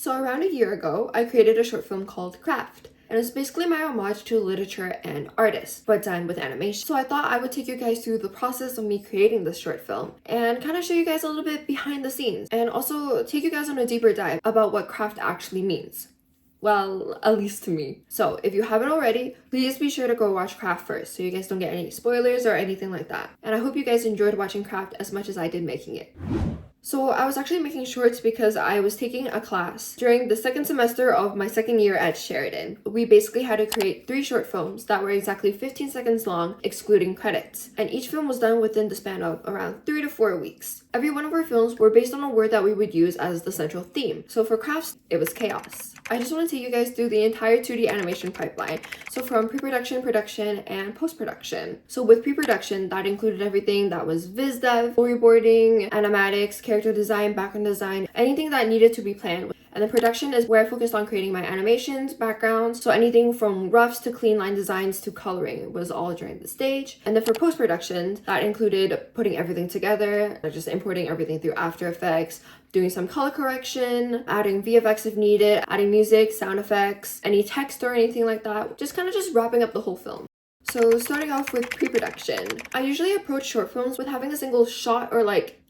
So around a year ago, I created a short film called Craft. And it's basically my homage to literature and artists, but done with animation. So I thought I would take you guys through the process of me creating this short film and kind of show you guys a little bit behind the scenes and also take you guys on a deeper dive about what craft actually means. Well, at least to me. So if you haven't already, please be sure to go watch Craft first so you guys don't get any spoilers or anything like that. And I hope you guys enjoyed watching Craft as much as I did making it. So I was actually making shorts because I was taking a class during the second semester of my second year at Sheridan. We basically had to create 3 short films that were exactly 15 seconds long, excluding credits. And each film was done within the span of around 3 to 4 weeks. Every one of our films were based on a word that we would use as the central theme. So for crafts, it was chaos. I just want to take you guys through the entire 2D animation pipeline. So from pre-production, production, and post-production. So with pre-production, that included everything that was viz dev, storyboarding, animatics, character design, background design, anything that needed to be planned. And then production is where I focused on creating my animations, backgrounds, so anything from roughs to clean line designs to coloring was all during the stage. And then for post-production, that included putting everything together, just importing everything through After Effects, doing some color correction, adding VFX if needed, adding music, sound effects, any text or anything like that, just wrapping up the whole film. So starting off with pre-production, I usually approach short films with having a single shot or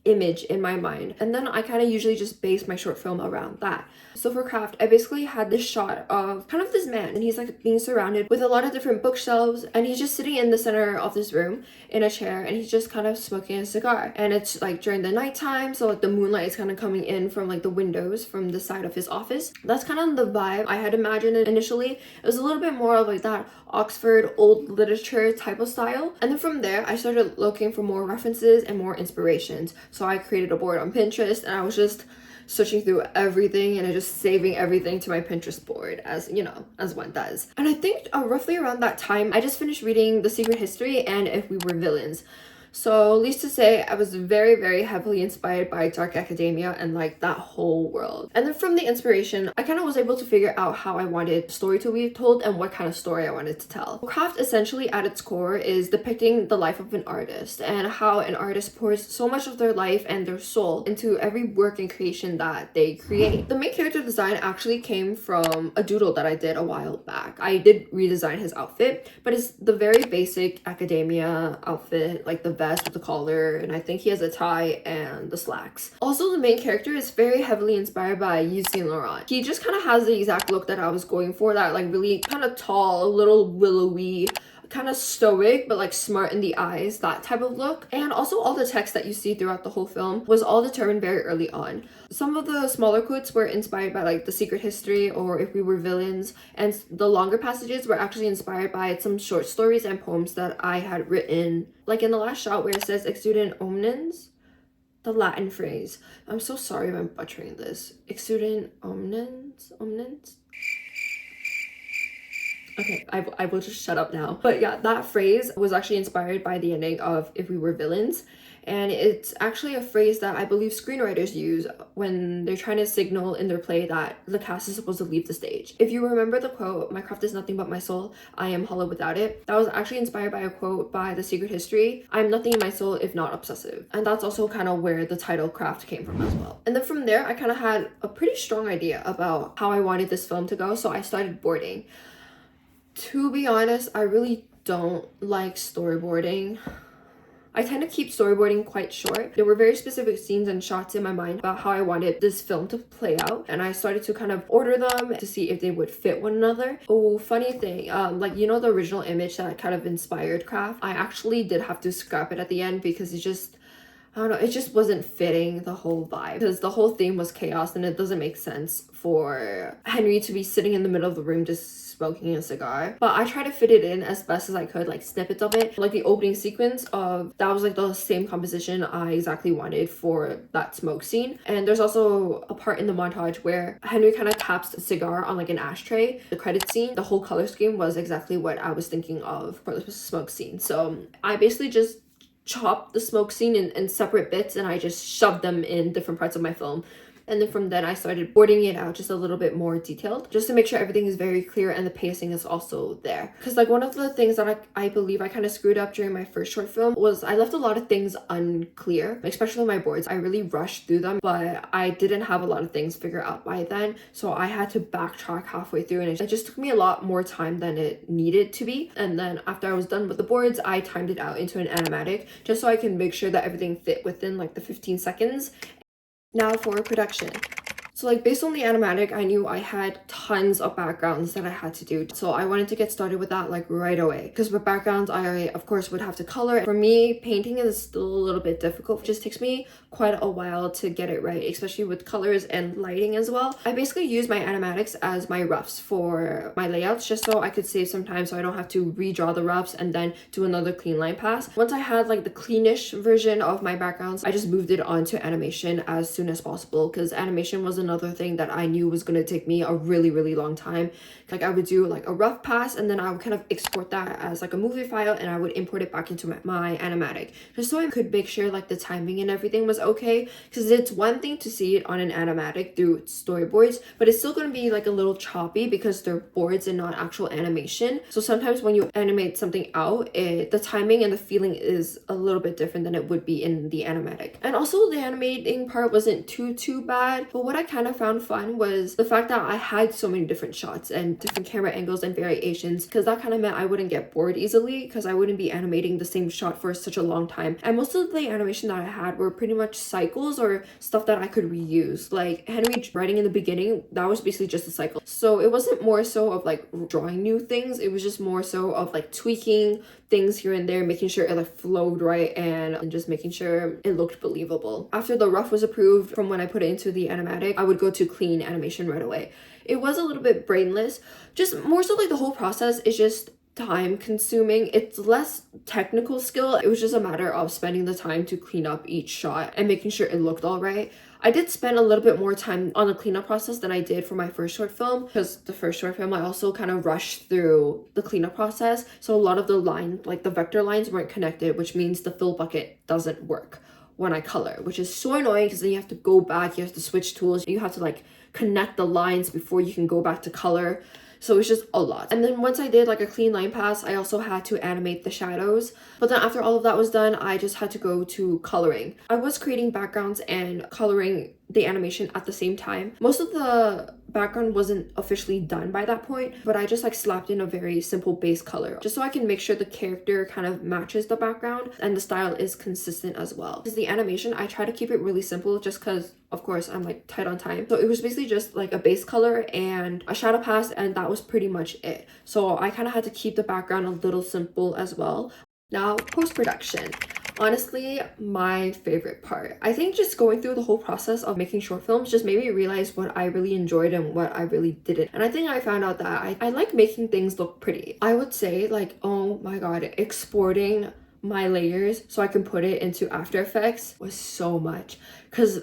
image in my mind, and then I kind of usually just base my short film around that. So for Craft, I basically had this shot of kind of this man, and he's being surrounded with a lot of different bookshelves, and he's just sitting in the center of this room in a chair, and he's just kind of smoking a cigar. And it's during the nighttime, so the moonlight is kind of coming in from the windows from the side of his office. That's kind of the vibe I had imagined initially. It was a little bit more of that Oxford old literature type of style, and then from there I started looking for more references and more inspirations. So I created a board on Pinterest, and I was just searching through everything and just saving everything to my Pinterest board, as as one does. And I think roughly around that time I just finished reading The Secret History and If We Were Villains. So least to say, I was very, very heavily inspired by dark academia and that whole world. And then from the inspiration, I kind of was able to figure out how I wanted the story to be told and what kind of story I wanted to tell. Craft essentially at its core is depicting the life of an artist and how an artist pours so much of their life and their soul into every work and creation that they create. The main character design actually came from a doodle that I did a while back. I did redesign his outfit, but it's the very basic academia outfit, the vest with the collar, and I think he has a tie and the slacks. Also, the main character is very heavily inspired by Yves Saint Laurent. He just kind of has the exact look that I was going for, that really kind of tall, a little willowy, kind of stoic but smart in the eyes, that type of look. And also all the text that you see throughout the whole film was all determined very early on. Some of the smaller quotes were inspired by The Secret History or If We Were Villains, and the longer passages were actually inspired by some short stories and poems that I had written, in the last shot where it says exudent omnens, the Latin phrase. I'm so sorry if I'm butchering this. Exudent omnens. Okay, I will just shut up now. But yeah, that phrase was actually inspired by the ending of If We Were Villains. And it's actually a phrase that I believe screenwriters use when they're trying to signal in their play that the cast is supposed to leave the stage. If you remember the quote, "My craft is nothing but my soul, I am hollow without it," that was actually inspired by a quote by The Secret History, "I am nothing in my soul if not obsessive." And that's also kind of where the title Craft came from as well. And then from there, I kind of had a pretty strong idea about how I wanted this film to go, so I started boarding. To be honest, I really don't like storyboarding. I tend to keep storyboarding quite short. There were very specific scenes and shots in my mind about how I wanted this film to play out, and I started to kind of order them to see if they would fit one another. Oh, funny thing, the original image that kind of inspired Craft, I actually did have to scrap it at the end because it just wasn't fitting the whole vibe, because the whole theme was chaos and it doesn't make sense for Henry to be sitting in the middle of the room just smoking a cigar. But I tried to fit it in as best as I could, snippets of it. The opening sequence of that was the same composition I exactly wanted for that smoke scene. And there's also a part in the montage where Henry kind of taps a cigar on an ashtray. The credit scene, the whole color scheme was exactly what I was thinking of for the smoke scene. So I basically just chopped the smoke scene in separate bits, and I just shoved them in different parts of my film And then from then I started boarding it out just a little bit more detailed, just to make sure everything is very clear and the pacing is also there. Because like one of the things that I believe I kind of screwed up during my first short film was I left a lot of things unclear, especially my boards. I really rushed through them, but I didn't have a lot of things figured out by then, so I had to backtrack halfway through, and it just took me a lot more time than it needed to be. And then after I was done with the boards, I timed it out into an animatic just so I can make sure that everything fit within like the 15 seconds. Now for production. So like based on the animatic, I knew I had tons of backgrounds that I had to do. So I wanted to get started with that like right away. Because with backgrounds, I of course would have to color. For me, painting is still a little bit difficult. It just takes me quite a while to get it right, especially with colors and lighting as well. I basically use my animatics as my roughs for my layouts, just so I could save some time so I don't have to redraw the roughs and then do another clean line pass. Once I had like the cleanish version of my backgrounds, I just moved it onto animation as soon as possible, because animation was another thing that I knew was going to take me a really long time. Like I would do like a rough pass and then I would kind of export that as like a movie file and I would import it back into my animatic, just so I could make sure like the timing and everything was okay. Because it's one thing to see it on an animatic through storyboards, but it's still going to be like a little choppy because they're boards and not actual animation. So sometimes when you animate something out, the timing and the feeling is a little bit different than it would be in the animatic. And also the animating part wasn't too bad, but what I kind of found fun was the fact that I had so many different shots and different camera angles and variations, because that kind of meant I wouldn't get bored easily, because I wouldn't be animating the same shot for such a long time. And most of the animation that I had were pretty much cycles or stuff that I could reuse. Like Henry writing in the beginning, that was basically just a cycle. So it wasn't more so of like drawing new things, it was just more so of like tweaking things here and there, making sure it like flowed right and just making sure it looked believable. After the rough was approved from when I put it into the animatic, I would go to clean animation right away. It was a little bit brainless, just more so like the whole process is just time consuming. It's less technical skill. It was just a matter of spending the time to clean up each shot and making sure it looked all right. I did spend a little bit more time on the cleanup process than I did for my first short film, because the first short film I also kind of rushed through the cleanup process. So a lot of the lines, like the vector lines, weren't connected, which means the fill bucket doesn't work when I color, which is so annoying because then you have to go back, you have to switch tools, you have to like connect the lines before you can go back to color. So it's just a lot. And then once I did like a clean line pass, I also had to animate the shadows. But then after all of that was done, I just had to go to coloring. I was creating backgrounds and coloring the animation at the same time. Most of the background wasn't officially done by that point, but I just like slapped in a very simple base color just so I can make sure the character kind of matches the background and the style is consistent as well. Because the animation, I try to keep it really simple just because of course I'm like tight on time. So it was basically just like a base color and a shadow pass, and that was pretty much it. So I kind of had to keep the background a little simple as well. Now, post-production. Honestly, my favorite part. I think just going through the whole process of making short films just made me realize what I really enjoyed and what I really didn't. And I think I found out that I like making things look pretty. I would say like, oh my god, exporting my layers so I can put it into After Effects was so much, because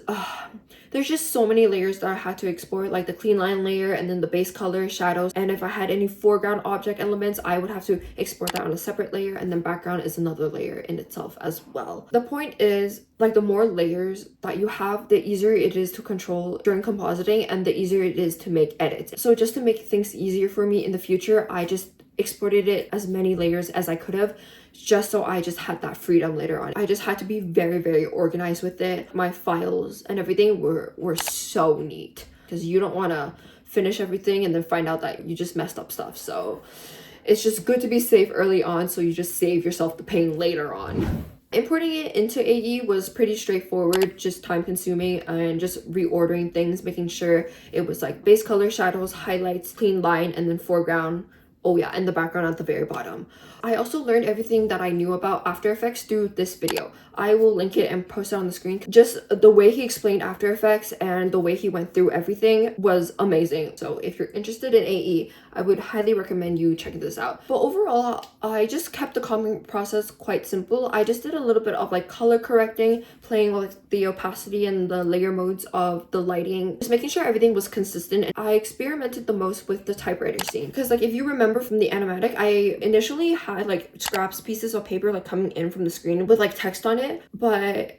there's just so many layers that I had to export, like the clean line layer and then the base color, shadows, and if I had any foreground object elements, I would have to export that on a separate layer, and then background is another layer in itself as well. The point is, like, the more layers that you have, the easier it is to control during compositing and the easier it is to make edits. So just to make things easier for me in the future, I just exported it as many layers as I could have, just so I just had that freedom later on. I just had to be very organized with it. My files and everything were so neat, because you don't want to finish everything and then find out that you just messed up stuff. So it's just good to be safe early on, so you just save yourself the pain later on. Importing it into AE was pretty straightforward, just time consuming, and just reordering things, making sure it was like base color, shadows, highlights, clean line, and then foreground. Oh yeah, and the background at the very bottom. I also learned everything that I knew about After Effects through this video. I will link it and post it on the screen. Just the way he explained After Effects and the way he went through everything was amazing. So if you're interested in AE, I would highly recommend you checking this out. But overall, I just kept the coloring process quite simple. I just did a little bit of like color correcting, playing with the opacity and the layer modes of the lighting, just making sure everything was consistent. And I experimented the most with the typewriter scene, because like if you remember from the animatic, I initially had like scraps, pieces of paper like coming in from the screen with like text on it, but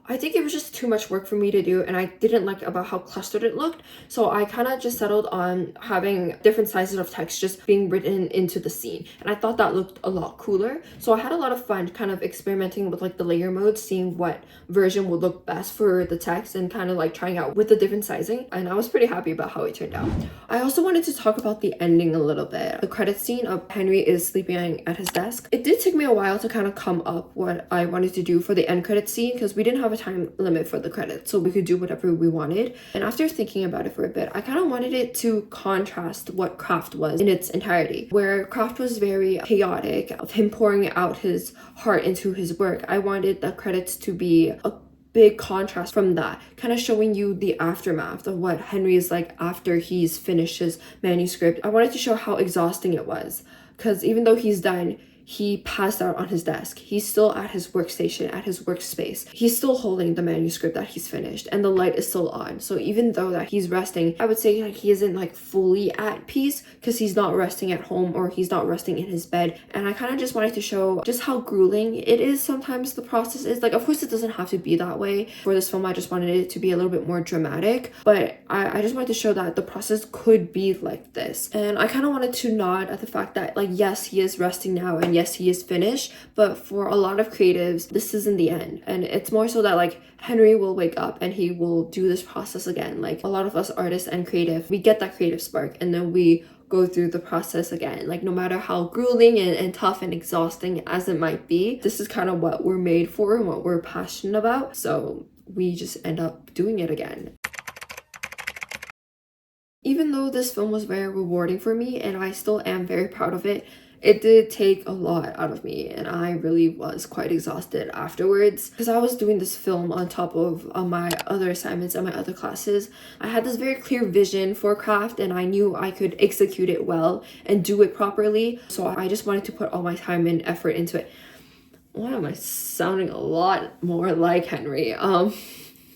I think it was just too much work for me to do, and I didn't like about how clustered it looked. So I kind of just settled on having different sizes of text just being written into the scene. And I thought that looked a lot cooler. So I had a lot of fun kind of experimenting with like the layer mode, seeing what version would look best for the text and kind of like trying out with the different sizing. And I was pretty happy about how it turned out. I also wanted to talk about the ending a little bit. The credit scene of Henry is sleeping at his desk. It did take me a while to kind of come up what I wanted to do for the end credit scene because we didn't have a time limit for the credits, so we could do whatever we wanted. And after thinking about it for a bit, I kind of wanted it to contrast what Craft was in its entirety. Where Craft was very chaotic, of him pouring out his heart into his work, I wanted the credits to be a big contrast from that, kind of showing you the aftermath of what Henry is like after he's finished his manuscript. I wanted to show how exhausting it was, because even though he's done, he passed out on his desk. He's still at his workstation, at his workspace. He's still holding the manuscript that he's finished, and the light is still on. So even though that he's resting, I would say like he isn't like fully at peace because he's not resting at home or he's not resting in his bed. And I kind of just wanted to show just how grueling it is sometimes the process is. Like, of course it doesn't have to be that way. For this film, I just wanted it to be a little bit more dramatic, but I just wanted to show that the process could be like this. And I kind of wanted to nod at the fact that like, yes, he is resting now, and yes, he is finished, but for a lot of creatives, this isn't the end. And it's more so that like Henry will wake up and he will do this process again. Like a lot of us artists and creative, we get that creative spark and then we go through the process again. Like no matter how grueling and tough and exhausting as it might be, this is kind of what we're made for and what we're passionate about. So we just end up doing it again. Even though this film was very rewarding for me and I still am very proud of it, it did take a lot out of me, and I really was quite exhausted afterwards because I was doing this film on top of my other assignments and my other classes. I had this very clear vision for Craft and I knew I could execute it well and do it properly. So I just wanted to put all my time and effort into it. Why am I sounding a lot more like Henry?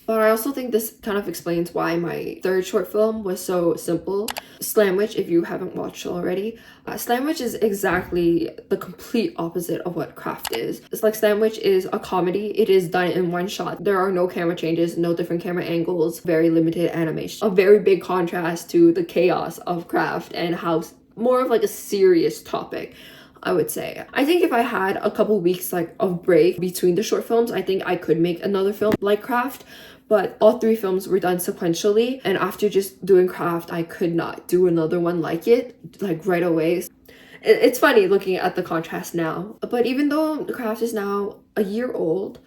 But I also think this kind of explains why my third short film was so simple. Slamwich, if you haven't watched already. Slamwich is exactly the complete opposite of what Craft is. It's like Slamwich is a comedy. It is done in one shot. There are no camera changes, no different camera angles, very limited animation. A very big contrast to the chaos of Craft and how more of like a serious topic, I would say. I think if I had a couple weeks like of break between the short films, I think I could make another film like Craft. But all three films were done sequentially, and after just doing Craft, I could not do another one like it, like right away. It's funny looking at the contrast now. But even though Craft is now a year old,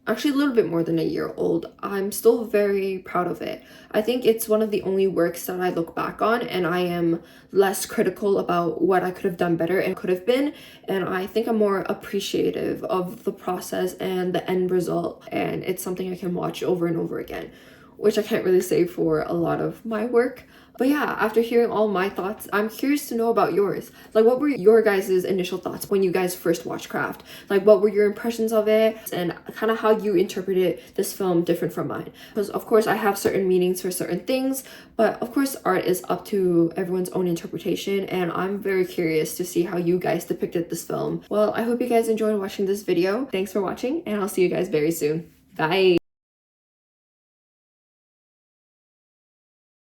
actually a little bit more than a year old, I'm still very proud of it. I think it's one of the only works that I look back on and I am less critical about what I could have done better and could have been, and I think I'm more appreciative of the process and the end result, and it's something I can watch over and over again, which I can't really say for a lot of my work. But yeah, after hearing all my thoughts, I'm curious to know about yours. Like, what were your guys' initial thoughts when you guys first watched Craft? Like, what were your impressions of it? And kind of how you interpreted this film different from mine. Because, of course, I have certain meanings for certain things. But, of course, art is up to everyone's own interpretation. And I'm very curious to see how you guys depicted this film. Well, I hope you guys enjoyed watching this video. Thanks for watching, and I'll see you guys very soon. Bye!